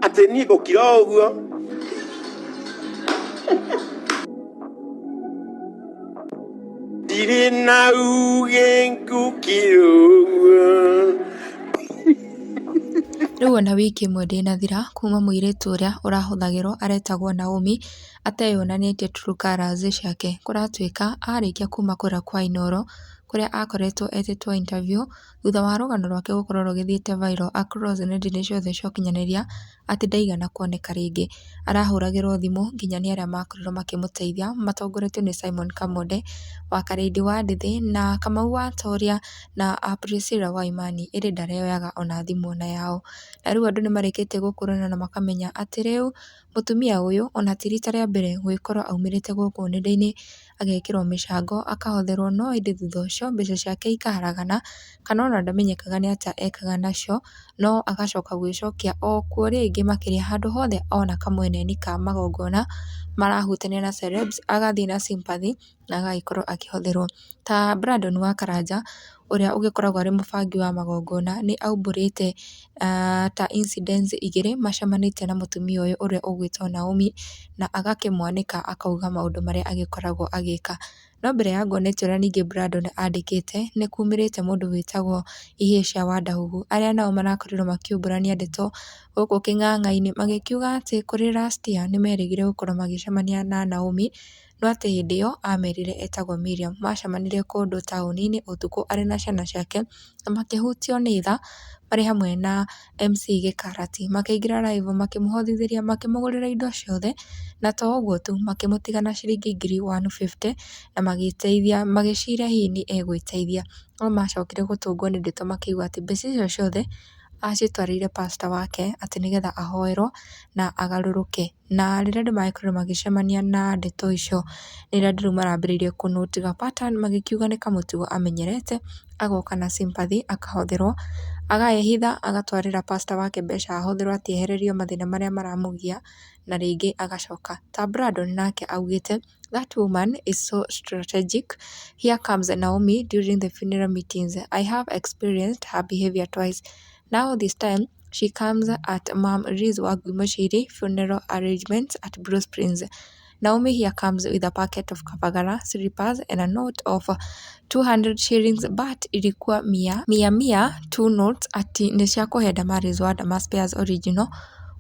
atĩ niĩ ngũkira ũguo ndirĩ na uge ngũkira ũguo. Rĩu ona wiki ĩmwe ndĩnathira kuma mũirĩtu ũrĩa ũrahũthagĩrwo aretagwo Naomi ateyonanĩtie true colours ciake, kũratuĩka arĩkia kuma kũrĩa kwa Inooro kũrĩa akoretwo etĩtwo interview thutha wa rũgano rwake gũkorwo rũgĩthiĩte viral across nenda-inĩ ciothe cia ũkinyanĩria atĩ ndaigana kuoneka rĩngĩ. Arahũragĩrwo thimũ nginya nĩ arĩa makorirwo makĩmũteithia matongoretio nĩ Simon Kamonde wa Karĩndĩ wa Ndĩthĩ na Kamau wa Toria na Priscilla wa Imani, ĩrĩ ndareyoyaga ona thimũ ona yao. Na rĩu andũ nĩ marĩkĩtie gũkũrana na makamenya atĩ rĩu mũtumia ũyũ ona ti rita rĩa mbere gwĩkora aumĩrĩte gũkũ nenda-inĩ agekĩrwo mĩcango akahotherwo, no ĩndĩ thutha ũcio mbeca ciake ikaharagana kana ona ndamenyekaga nĩ atĩa ekaga nacio, no agacoka gwĩcokia o kuo rĩngĩ makĩria handũ hothe ona kamweneni ka magongona marahutania na celebs agathiĩ na sympathy na agagĩkorwo akĩhotherwo. Ta Brandon wa Karanja ũrĩa ũgĩkoragwo arĩ mũbangi wa magongona nĩ aumbũrĩte ta incidents igĩrĩ macemanĩtie na mũtumia ũyũ ũrĩa ũgwĩtwo Naomi na agakĩmwanĩka akauga maũndũ marĩa agĩkoragwo agĩka. No mbere ya nguonete ũrĩa ningĩ Brandon andĩkĩte nĩ kumĩrĩte mũndũ wĩtagwo Ihĩĩ cia Wandahugu, arĩa nao marakorirwo makiũmbũrania ndeto gũkũ kĩng'ang'a-inĩ magĩkiuga atĩ kũrĩ last year nĩ merĩgire gũkorwo magĩcemania na Naomi, no atĩ hĩndĩ ĩyo amerire etagwo Miriam. Macemanirie kũndũ taũni-inĩ ũtukũ arĩ na ciana ciake na makĩhutio nĩ tha marĩ hamwe na MC Gĩkarati, makĩingĩra live makĩmũhothithĩria makĩmũgũrĩra indo ciothe na to ũguo tu makĩmũtiga na ciringi ngiri 150 na magĩteithia magĩciria hihi nĩ egwĩteithia, no macokire gũtũngwo nĩ ndeto makiuga atĩ mbeca icio ciothe acitwarĩire pastor wake atĩ nĩgetha ahoerwo na agarũrũke. Na rĩrĩa andũ magĩkorirwo magĩcemania na ndeto icio nĩrĩo andũ rĩu marambĩrĩirie kũnũtiga pattern magĩkiuga nĩ kamũtugo amenyerete, agoka na sympathy akahotherwo, agehitha agatwarĩra pastor wake mbeca ahotherwo atĩ ehererio mathĩna marĩa maramũgia na rĩngĩ agacoka. Ta Brandon nake augĩte that woman is so strategic. Here comes Naomi during the funeral meetings. I have experienced her behavior twice. Now this time she comes at Mom Riz Wangui Muchiri funeral arrangements at Bruce Prince. Naomi here comes with a packet of Kabagara slippers and a note of 200 shillings, but ilikuwa mia, two notes ati nĩ cia kũhe Damaris wa Damas Spares Original.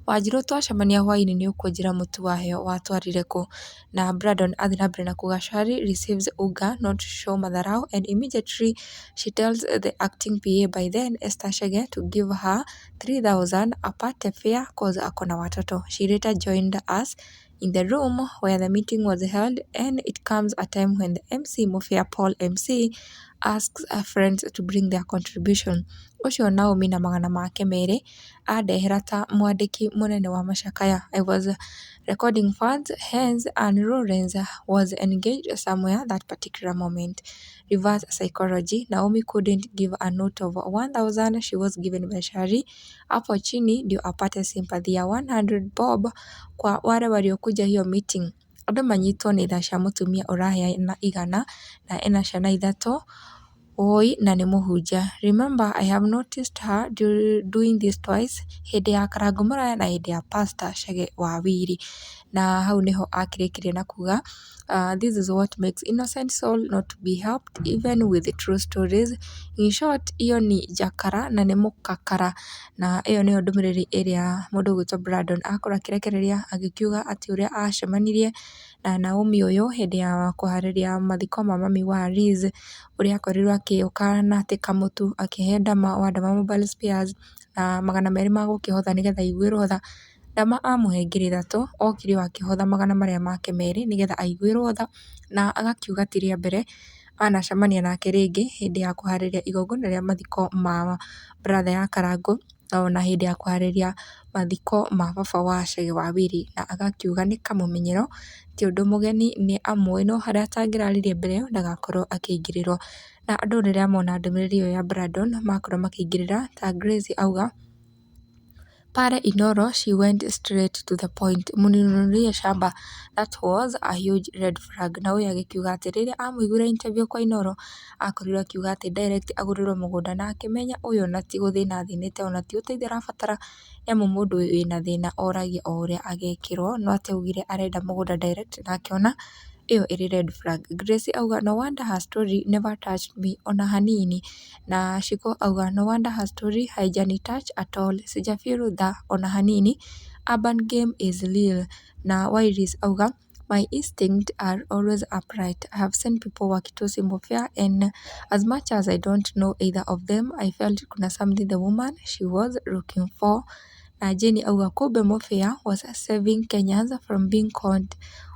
Wanjiru twacemania hwainĩ nĩ ũkũnjĩra mũtu waheo watwarire kũ. Na Brandon athiĩ na mbere na kuga Shari receives Uga not to show madharau and immediately she tells the acting PA by then Esther Chege to give her 3,000 apate fare cause akona watoto. She later joined us in the room where the meeting was held, and it comes a time when the MC Mufia Paul MC asks her friends to bring their contribution. Ucio Naomi na magana make merĩ andehera ta mwandĩki mũnene wa macakaya. I was recording funds, hence and Lawrence was engaged somewhere that particular moment. Reverse psychology, Naomi couldn't give a note of 1,000 she was given by Shari. Hapo chini ndio apate sympathy ya 100 bob kwa wale waliokuja hiyo meeting. Andũ manyitwo nĩ tha cia mũtumia ũraheana igana na ena ciana ithatũ oi na nĩ mũhunjia. Remember, I have noticed her doing this twice, hĩndĩ ya Karangu Mũraya na hĩndĩ ya Pastor Chege wa Wiri. Na hau niho akĩrĩkirie na kuga this is what makes innocent soul not to be helped even with the true stories. In short, iyo ni jakara na nĩ mũkakara. Na ĩyo nĩyo ndũmĩrĩri ĩrĩa mũndũ ũgwĩtwo Brandon akorwo akĩrekereria agĩkiuga atĩ ũrĩa acemanirie na Naomi ũyũ hĩndĩ ya kũharĩria mathiko ma mami wa Liz ũrĩa akorirwo akĩũka na atĩ kamũtu akĩhe Dama wa Dama Mobile Spares na magana merĩ ma gũkĩhotha nĩgetha aiguĩrwo tha. Dama amũhe ngiri ithatũ, okire akĩhotha magana marĩa make merĩ nĩgetha aiguĩrwo tha, na agakiuga ti rĩa mbere anacemania nake rĩngĩ hĩndĩ ya kũharĩria igongona rĩa mathiko ma brother ya Karangũ ona hĩndĩ ya kũharĩria mathiko ma baba wa Chege wa Wiri, na agakiuga nĩ kamũmenyero ti ũndũ mũgeni nĩ amũĩ, no harĩa atangĩraririe mbere ĩyo ndagakorwo akĩingĩrĩrwo. Na andũ rĩrĩa mona ndũmĩrĩri ĩyo ya Brandon makorwo makĩingĩrĩra, ta Grace auga Pale Inoro, she went straight to the point. Muninunulie shamba. That was a huge red flag. Na uyu agikiuga ati riria amuigura interview kwa Inoro, akorirwo akiuga ati direct agurirwo mugunda na akimenya uyu ona ti guthina athinite ona ti uteithio arabatara emu mundu wina thina oragia o uria agekirwo no ati augire arenda mugunda direct na akiona iyo iri red flag. Grace auga no wonder her story never touched me ona hanini, na Shiko auga no wonder her story haijani touch at all, sijafeel that ona hanini, urban game is real. Na Wairis auga my instincts are always upright. I have seen people wakitusi Mofia and as much as I don't know either of them, I felt kuna something the woman she was looking for. Na Jenny auga kumbe Mofia was saving Kenyans from being conned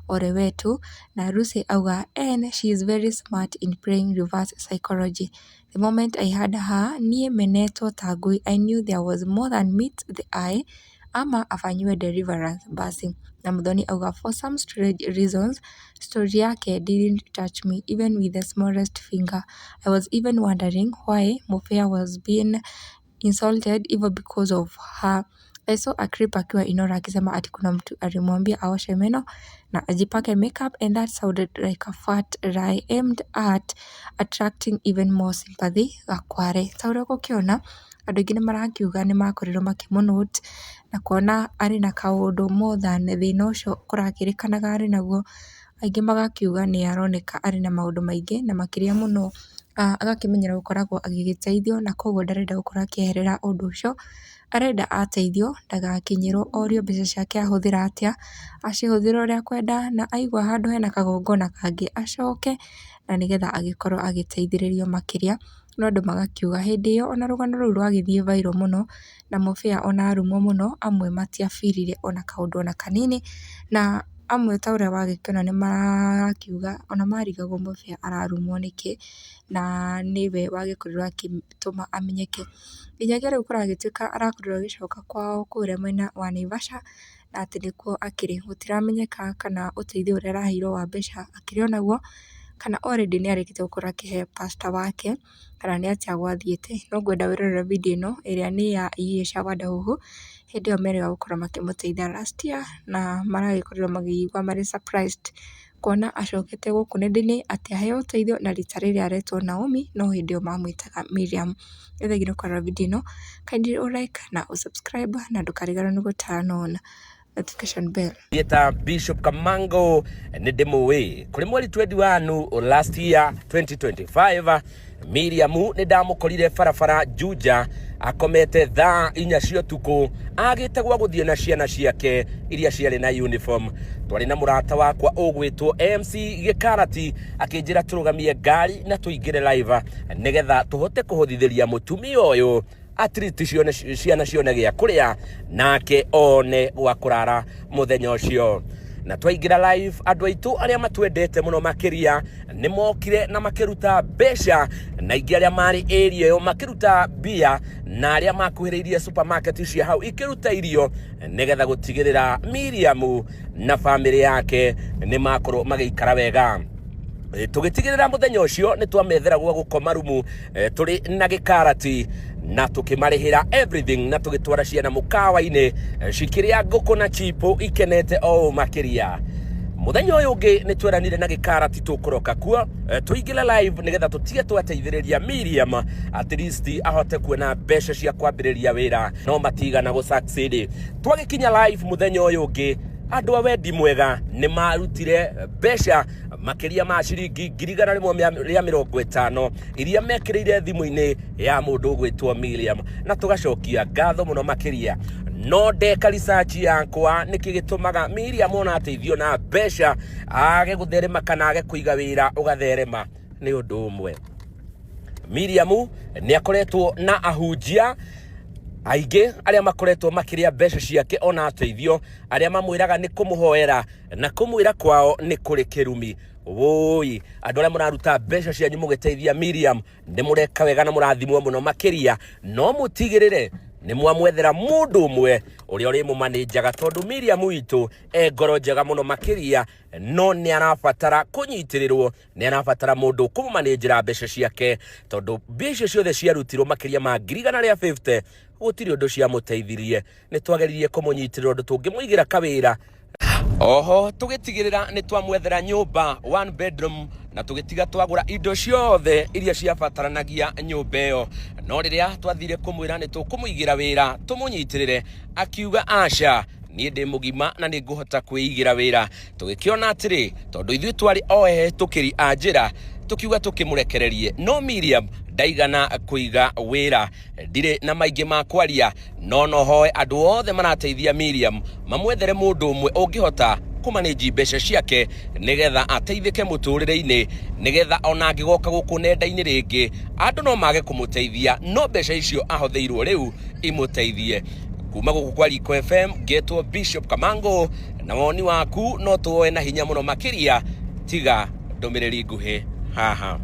Ole wetu. Na Lucy auga and she is very smart in playing reverse psychology. The moment I heard her nie menetwo tagui, I knew there was more than meets the eye ama afanyiwe deliverance basi. Na Muthoni auga for some strange reasons story yake didn't touch me even with the smallest finger. I was even wondering why Mofia was being insulted even because of her. I saw a clip akiwa Inoro akisema ati kuna mtu alimwambia aoshe meno na ajipake makeup and that sounded like a fat lie aimed at attracting even more sympathy Gakware. Taure gukiona andu aingi nimarakiuga nimakorirwo makimonote na kuona ari na kaundu more than thina ucio kurakirikanaga ari naguo. Aingi magakiuga ni aroneka ari na maundu maingi na makiria muno agakimenyera gukoragwo agigiteithio na koguo ndarenda gukorwo akieherera undu ucio. Arenda ateithio ndagakinyirwo orio mbeca ciake ahuthira atia, acihuthira uria kwenda na aigua handu hena kagongona kangi acoke na nigetha agikorwo agiteithiririo makiria. No andu magakiuga hindi iyo ona rugano ruu rwagithie viral muno na Mofia ona arumwo muno, amwe matiafirire ona kaundu ona kanini, na amwe ta uria wagikiona nimarakiuga ona marigagwo Mofia ararumwo niki na niwe wagikorirwo agituma amenyeke. Nginyagia riu kuragituika arakorirwo agicoka kwao kuria mwena wa Naivasha na ati nikuo akiri. Gutiramenyeka kana uteithio uria araheirwo wa mbeca akiri onaguo kana already ni arikite gukorwo akihe pastor wake kana ni atia gwathiite. No ngwenda wirorere video ino iria ni ya Iesha Wadahuhu hindi iyo merĩga gukorwo makimuteithia last year na maragikorirwo magĩigua marĩ surprised kuona acokete guku nenda-inĩ ati aheo uteithio na rita rĩrĩ aretwo Naomi no hindi iyo mamwĩtaga Miriam. Nĩthengiĩ kũrora video ino, kindly like na subscribe na ndũkariganĩrwo nĩ gũ-turn on notification bell. Yeta Bishop Kamango nidimuwi kuri mweri 21 last year 2025 Miriam nidamukorire barabara Juja akomete thaa 4 cia tuku agitegwa guthie na ciana ciake iria ciari na uniform. Twari na murata wakwa ugwitwo MC Gikarati akinjira turugamie ngari na tuingire live nigetha tuhote kuhuthithiria mutumia uyu atriti ciana cione gia kuria nake one gwa kurara muthenya ucio. Na twaingira live andu aitu aria matwendete muno makiria ni mokire na makiruta besha na ingi aria mari area yo makiruta bia na aria makuhiriirie supermarket cia hau ikiruta irio nigetha gutigirira Miriam na family yake ni makorwo magiikara wega. Tugitigirira muthenya ucio ni twamethera gwa gukoma rumu turi na Gikarati na tukimarihira everything na tugitwara ciana mukawa-ini cikiria nguku na chipo ikenete o makiria. Muthenya uyu ungi ni tweranire na Gikarati tukuroka kuo tuingile live nigetha tutige twateithiriria Miriam at least ahote kuona mbeca cia kwambiriria wira no matigana gu succeed. Twagikinya live muthenya uyu ungi andu a wendi mwega ni marutire mbeca makiria ma ciringi 150 iria mekirire thimu-ini ya mundu ugwitwo Miriam na tugacokia ngatho muno makiria. No ndeka research yakwa nikigitumaga Miriam ona ateithio na mbeca age gutherema kana age kuiga wira ugatherema ni undu umwe. Miriam ni akoretwo na ahunjia aige aria makoretwo makiria mbeca ciake ona ateithio aria mamwiraga ni kumuhoera na kumwira kwao ni kuri kirumi. Woi andu aria muraruta mbeca cianyu mugiteithia Miriam ni mureka wega na murathimwo muno makiria, no mutigirire ni mwamwethera mundu umwe uria uri mumanajaga tondu Miriam witu ngoro njega muno makiria no ni arabatara kunyitirirwo, ni arabatara mundu kumumanajira mbeca ciake tondu mbeca ciothe ciarutirwo makiria ma 150 gutiri undu cia muteithirie ni twageririe kumunyitirira undu tungimuigira kawira. Oho tugitigirira ni twamwethera nyumba 1 bedroom na tugitiga twagura indo ciothe iria ciabataranagia nyumba iyo. No riria twathire kumwira ni tukumuigira wira tumunyitirire akiuga aca nie ndi mugima na ni nguhota kwiigira wira. Tugikiona atiri tondu ithui twari ohe tukiri anjira tukiuga tukimurekererie. No Miriam ndaigana kuiga wira. Ndire na maingi ma kwaria no hoe andu othe marateithia Miriam mamwethere mundu umwe ungihota kumanage mbeca ciake nigetha ateithike muturire-ini, nigetha ona angigoka guku nenda-ini ringi andu no mage kumuteithia, no mbeca icio ahotheirwo riu imuteithie. Kuma guku kwa Riko FM getwo Bishop Kamango, na woni waku no tuoe na hinya muno makiria tiga ndumiriri nguhi haha.